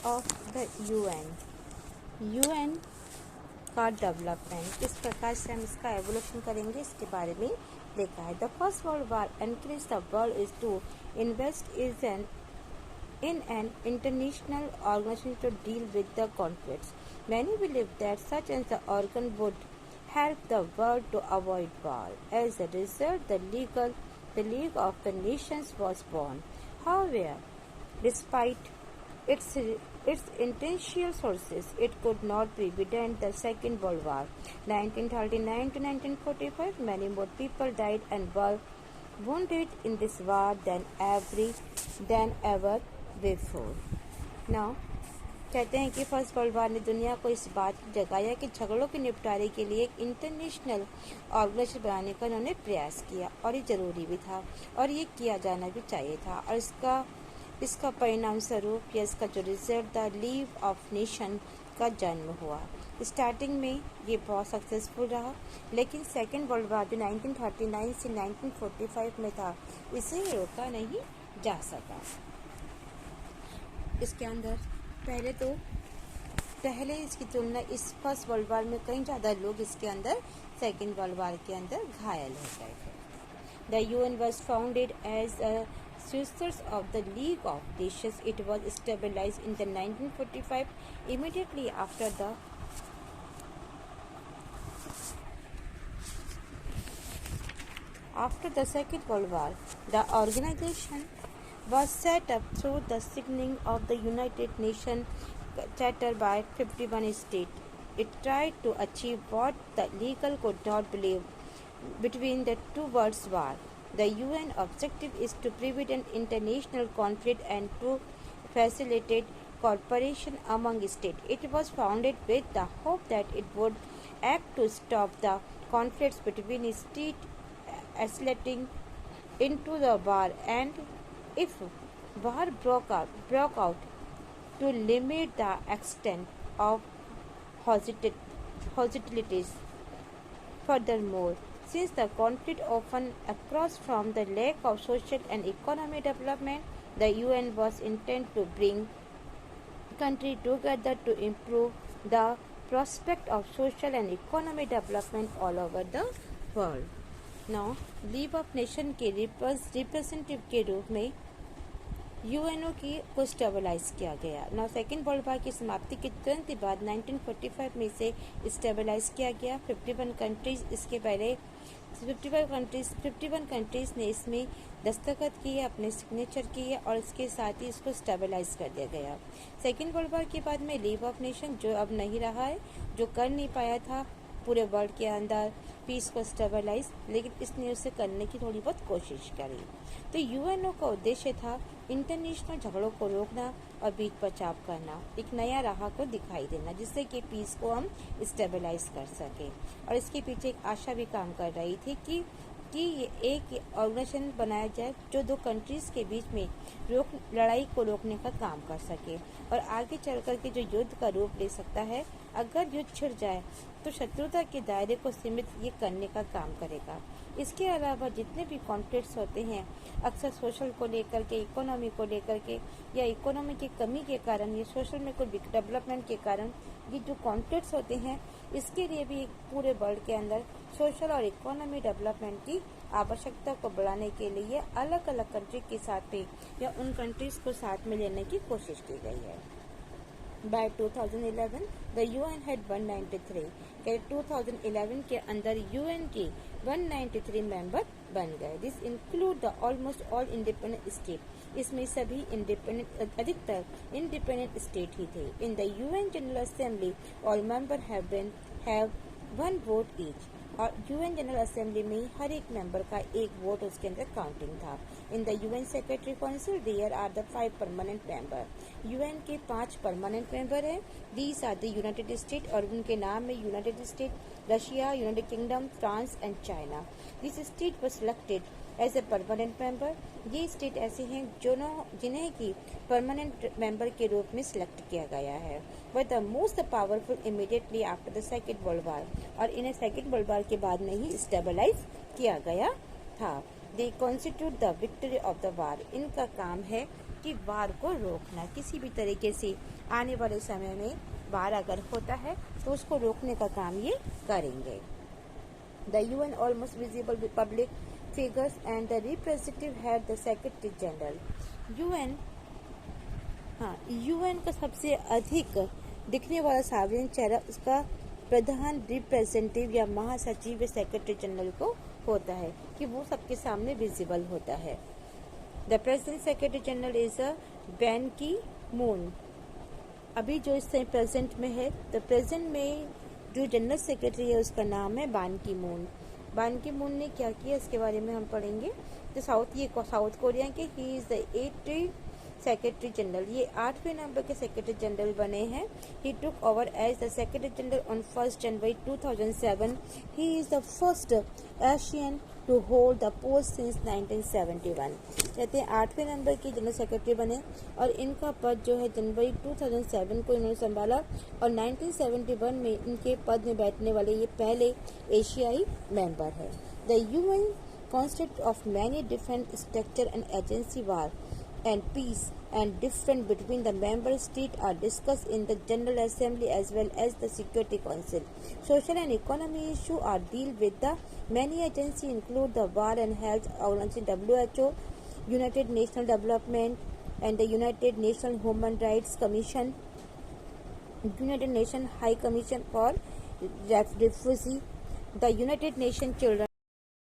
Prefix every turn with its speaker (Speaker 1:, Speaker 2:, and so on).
Speaker 1: Of the UN का development, किस प्रकार से हम इसका एवोल्यूशन करेंगे इसके बारे में देखा है। The first world war encourage the world is to invest in an international organization to deal with the conflicts. Many believe that such an organ would help the world to avoid war. As a result, the League of the Nations was born. However, despite its intentional sources, it could not prevent the Second World War. 1939 to 1945, many more people died and were wounded in this war than ever before. Now, कहते हैं कि first world war ने दुनिया को इस बात जगाया कि झगड़ों के निपटारे के लिए एक इंटरनेशनल ऑर्गेनाइजेशन बनाने का उन्होंने प्रयास किया और ये जरूरी भी था और ये किया जाना भी चाहिए था। और इसका परिणाम स्वरूप या इसका जो result the league of nation का जन्म हुआ। स्टार्टिंग में ये बहुत सक्सेसफुल रहा, लेकिन सेकेंड वर्ल्ड वार जो 1939 से 1945 में था, इसे रोका नहीं जा सका। इसके अंदर पहले इसकी तुलना इस फर्स्ट वर्ल्ड वार में कई ज़्यादा लोग इसके अंदर सेकेंड वर्ल्ड वार के अंदर घायल हो गए थे। The UN was founded as a successors of the League of Nations. It was stabilized in the 1945 immediately after the Second World War. The organization was set up through the signing of the United Nations Charter by 51 states. It tried to achieve what the legal could not believe between the two world wars. The UN objective is to prevent international conflict and to facilitate cooperation among states. It was founded with the hope that it would act to stop the conflicts between states escalating into the war, and if war broke out, to limit the extent of hostilities. Furthermore, since the conflict often arose from the lack of social and economic development, the UN was intended to bring countries together to improve the prospect of social and economic development all over the world. Now, league of nation के representative के रूप में UNO को stabilise किया गया। नौ second world war की समाप्ति के तुरंत बाद 1945 में इसे स्टेबलाइज किया गया। 51 कंट्रीज इसके पहले 51 कंट्रीज ने इसमें दस्तखत किए, अपने सिग्नेचर किए और इसके साथ ही इसको स्टेबलाइज कर दिया गया। सेकेंड वर्ल्ड वार के बाद में लीग ऑफ नेशन जो अब नहीं रहा है, जो कर नहीं पाया था पूरे वर्ल्ड के अंदर पीस को स्टेबलाइज, लेकिन इसने उसे करने की थोड़ी बहुत कोशिश करी। तो यूएनओ का उद्देश्य था इंटरनेशनल झगड़ों को रोकना और बीच बचाव करना, एक नया राह को दिखाई देना जिससे कि पीस को हम स्टेबलाइज कर सके। और इसके पीछे एक आशा भी काम कर रही थी कि ये एक ऑर्गेनाइजेशन बनाया जाए जो दो कंट्रीज के बीच में लड़ाई को रोकने का काम कर सके और आगे चल कर के जो युद्ध का रूप ले सकता है। अगर युद्ध छिड़ जाए तो शत्रुता के दायरे को सीमित ये करने का काम करेगा। इसके अलावा जितने भी कॉन्फ्लिक्ट्स होते हैं अक्सर सोशल को लेकर के, इकोनॉमी को लेकर के या इकोनॉमी की कमी के कारण या सोशल में कोई डेवलपमेंट के कारण ये जो कॉन्फ्लिक्ट्स होते हैं, इसके लिए भी पूरे वर्ल्ड के अंदर सोशल और इकोनॉमी डेवलपमेंट की आवश्यकता को बढ़ाने के लिए अलग अलग कंट्री के साथ में या उन कंट्रीज को साथ में लेने की कोशिश की गई है। By 2011, the UN had 193. 2011 के अंदर UN के 193 मेंबर बन गए। This include the almost all independent state. इसमें सभी अधिकतर इंडिपेंडेंट स्टेट ही थे। In the UN General Assembly, all members have one vote each. और यूएन जनरल असेंबली में हर एक मेंबर का एक वोट उसके अंदर काउंटिंग था। In the UN secretary council there are the 5 permanent member. UN के 5 परमानेंट मेंबर हैं। These are the United State और उनके नाम है United State, Russia, United Kingdom, France and China. This state was selected as a permanent member. ये state ऐसे हैं जिन्हें की परमानेंट मेंबर के रूप में सिलेक्ट किया गया है। But the most powerful immediately after the second world war, और इन्हें सेकेंड वर्ल्ड वार के बाद में ही स्टेबलाइज किया गया था। They constitute the victory of the war. इनका काम है कि वार को रोकना, किसी भी तरीके से आने वाले समय में वार अगर होता है तो उसको रोकने का काम ये करेंगे। The UN almost visible public figures and the representative head the secretary general. UN का सबसे अधिक दिखने वाला सार्वजनिक चेहरा उसका प्रधान रिप्रेजेंटेटिव या महासचिव या सेक्रेटरी जनरल को होता है कि वो सबके सामने विजिबल होता है। The present secretary general is a ban की मून। अभी जो इस टाइम प्रेजेंट में है, तो प्रेजेंट में जो जनरल सेक्रेटरी है उसका नाम है बान की मून। बान की मून ने क्या किया इसके बारे में हम पढ़ेंगे। तो साउथ कोरिया के he is the 8th secretary general, ये 8वें नंबर के सेक्रेटरी जनरल बने हैं। He took over as the secretary general on 1 January 2007। He is the first Asian to hold the post since 1971। कहते हैं 8वें नंबर के जनरल सेक्रेटरी बने और इनका पद जो है जनवरी 2007 को इन्होंने संभाला और 1971 में इनके पद में बैठने वाले ये पहले एशियाई मेंबर है। The UN consists of many different structure and agency. War and peace and different between the member states are discussed in the General Assembly as well as the Security Council. Social and economy issues are dealt with. The many agencies include the War and Health Organization WHO, United Nations Development and the United Nations Human Rights Commission, United Nations High Commission for Refugees, the United Nations Children